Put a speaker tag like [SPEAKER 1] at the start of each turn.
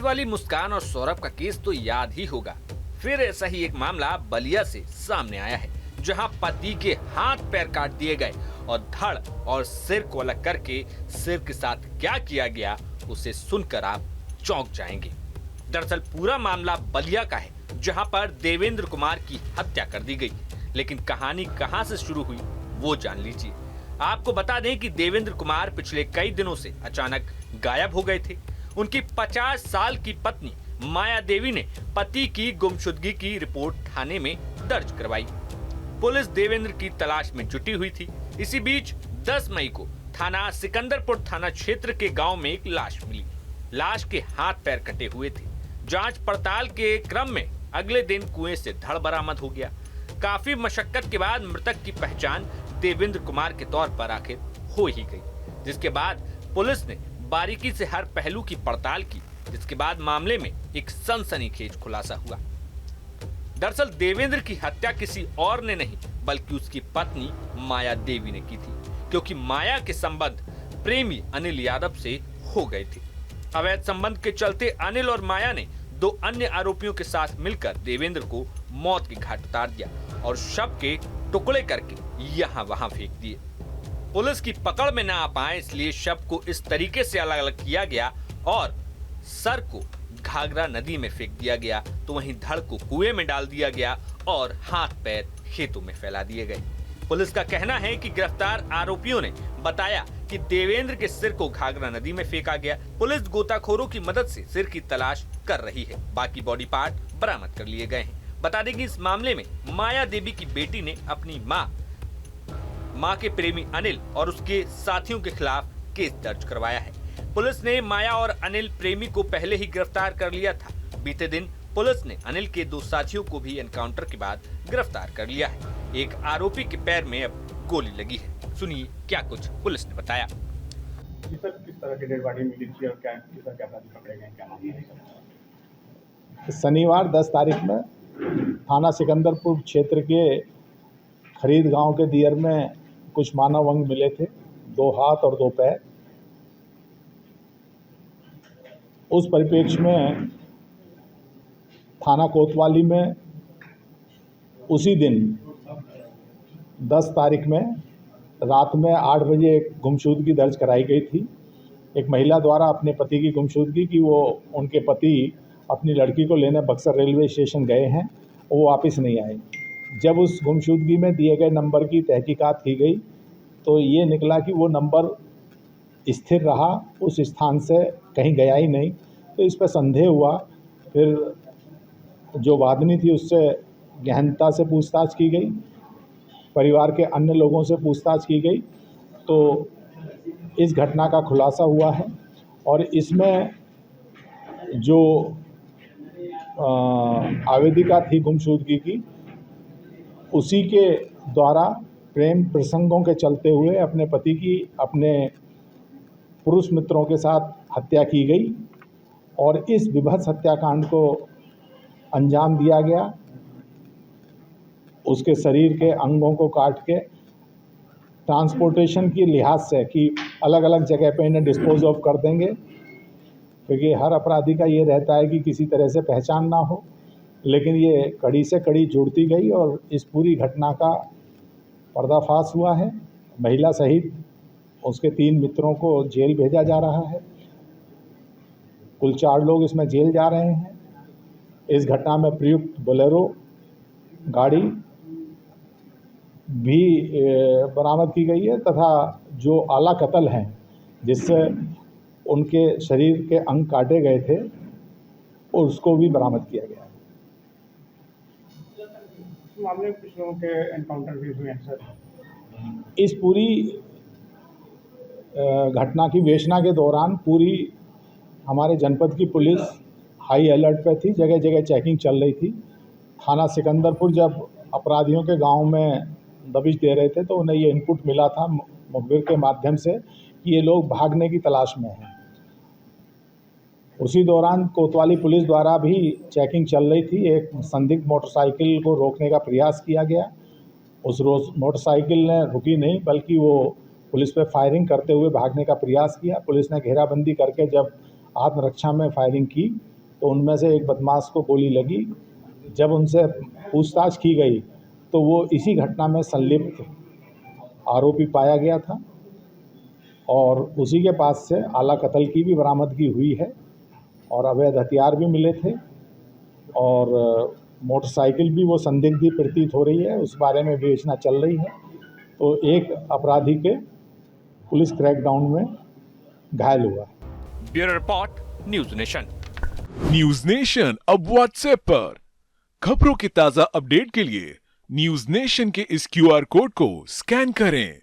[SPEAKER 1] वाली मुस्कान और सौरभ का केस तो याद ही होगा। फिर ऐसा ही एक मामला बलिया से सामने आया है, जहां पति के हाथ पैर काट दिए गए और धड़ और सिर को अलग करके सिर के साथ क्या किया गया उसे सुनकर आप चौंक जाएंगे। दरअसल पूरा मामला बलिया का है, जहां पर देवेंद्र कुमार की हत्या कर दी गई। लेकिन कहानी कहां से शुरू हुई वो जान लीजिए। आपको बता दें कि देवेंद्र कुमार पिछले कई दिनों से अचानक गायब हो गए थे। उनकी 50 साल की पत्नी माया देवी ने पति की गुमशुदगी की रिपोर्ट थाने में दर्ज करवाई। पुलिस देवेंद्र की तलाश में जुटी हुई थी। इसी बीच 10 मई को थाना सिकंदरपुर थाना क्षेत्र के गांव में एक लाश मिली। लाश के हाथ पैर कटे हुए थे। जांच पड़ताल के क्रम में अगले दिन कुएं से धड़ बरामद हो गया। काफी मशक्कत के बाद मृतक की पहचान देवेंद्र कुमार के तौर पर आखिर हो ही गई, जिसके बाद पुलिस ने बारीकी से हर पहलू की पड़ताल की, जिसके बाद मामले में एक सनसनीखेज खुलासा हुआ। दरअसल देवेंद्र की हत्या किसी और ने नहीं बल्कि उसकी पत्नी माया देवी ने की थी, क्योंकि माया के संबंध प्रेमी अनिल यादव से हो गए थे। अवैध संबंध के चलते अनिल और माया ने 2 अन्य आरोपियों के साथ मिलकर देवेंद्र को मौत के घाट उतार दिया और शव के टुकड़े करके यहाँ वहां फेंक दिए। पुलिस की पकड़ में ना आ पाए इसलिए शव को इस तरीके से अलग अलग किया गया और सर को घाघरा नदी में फेंक दिया गया, तो वहीं धड़ को कुएं में डाल दिया गया और हाथ पैर खेतों में फैला दिए गए। पुलिस का कहना है कि गिरफ्तार आरोपियों ने बताया कि देवेंद्र के सिर को घाघरा नदी में फेंका गया। पुलिस गोताखोरों की मदद से सिर की तलाश कर रही है। बाकी बॉडी पार्ट बरामद कर लिए गए हैं। बता दें कि इस मामले में माया देवी की बेटी ने अपनी मां के प्रेमी अनिल और उसके साथियों के खिलाफ केस दर्ज करवाया है। पुलिस ने माया और अनिल प्रेमी को पहले ही गिरफ्तार कर लिया था। बीते दिन पुलिस ने अनिल के 2 साथियों को भी एनकाउंटर के बाद गिरफ्तार कर लिया है। एक आरोपी के पैर में अब गोली लगी है। सुनिए क्या कुछ पुलिस ने बताया।
[SPEAKER 2] किस तरह की डेड बॉडी मिली थी और क्या पकड़े गए, क्या मामला है?
[SPEAKER 3] शनिवार 10 तारीख में थाना सिकंदरपुर क्षेत्र के खरीद गांव के दियर में कुछ मानव अंग मिले थे, 2 हाथ और 2 पैर। उस परिप्रेक्ष्य में थाना कोतवाली में उसी दिन 10 तारीख में रात में 8 बजे एक गुमशुदगी दर्ज कराई गई थी। एक महिला द्वारा अपने पति की गुमशुदगी की, वो उनके पति अपनी लड़की को लेने बक्सर रेलवे स्टेशन गए हैं, वो वापस नहीं आए। जब उस गुमशुदगी में दिए गए नंबर की तहकीकात की गई तो ये निकला कि वो नंबर स्थिर रहा, उस स्थान से कहीं गया ही नहीं। तो इस पर संदेह हुआ। फिर जो वादनी थी उससे गहनता से पूछताछ की गई, परिवार के अन्य लोगों से पूछताछ की गई, तो इस घटना का खुलासा हुआ है। और इसमें जो आवेदिका थी गुमशुदगी की, उसी के द्वारा प्रेम प्रसंगों के चलते हुए अपने पति की अपने पुरुष मित्रों के साथ हत्या की गई और इस विभत्स हत्याकांड को अंजाम दिया गया। उसके शरीर के अंगों को काट के ट्रांसपोर्टेशन की लिहाज से कि अलग अलग जगह पे इन्हें डिस्पोज ऑफ कर देंगे, क्योंकि हर अपराधी का ये रहता है कि किसी तरह से पहचान ना हो। लेकिन ये कड़ी से कड़ी जुड़ती गई और इस पूरी घटना का पर्दाफाश हुआ है। महिला सहित उसके 3 मित्रों को जेल भेजा जा रहा है। कुल 4 लोग इसमें जेल जा रहे हैं। इस घटना में प्रयुक्त बोलेरो गाड़ी भी बरामद की गई है तथा जो आला कत्ल हैं जिससे उनके शरीर के अंग काटे गए थे उसको भी बरामद किया गया है।
[SPEAKER 2] इस मामले में कुछ लोगों के एनकाउंटर भी हुए हैं सर।
[SPEAKER 3] इस पूरी घटना की विवेचना के दौरान पूरी हमारे जनपद की पुलिस हाई अलर्ट पे थी, जगह जगह चेकिंग चल रही थी। थाना सिकंदरपुर जब अपराधियों के गांव में दबिश दे रहे थे तो उन्हें ये इनपुट मिला था मुखबिर के माध्यम से कि ये लोग भागने की तलाश में हैं। उसी दौरान कोतवाली पुलिस द्वारा भी चेकिंग चल रही थी। एक संदिग्ध मोटरसाइकिल को रोकने का प्रयास किया गया। उस रोज मोटरसाइकिल ने रुकी नहीं बल्कि वो पुलिस पे फायरिंग करते हुए भागने का प्रयास किया। पुलिस ने घेराबंदी करके जब आत्मरक्षा में फायरिंग की तो उनमें से एक बदमाश को गोली लगी। जब उनसे पूछताछ की गई तो वो इसी घटना में संलिप्त आरोपी पाया गया था और उसी के पास से आला कत्ल की भी बरामदगी हुई है और अवैध हथियार भी मिले थे और मोटरसाइकिल भी वो संदिग्ध प्रतीत हो रही है, उस बारे में विवेचना चल रही है। तो एक अपराधी के पुलिस क्रैकडाउन में घायल हुआ।
[SPEAKER 1] Bureau report, news nation.
[SPEAKER 4] News nation अब व्हाट्सएप पर खबरों के ताजा अपडेट के लिए न्यूज नेशन के इस QR कोड को स्कैन करें।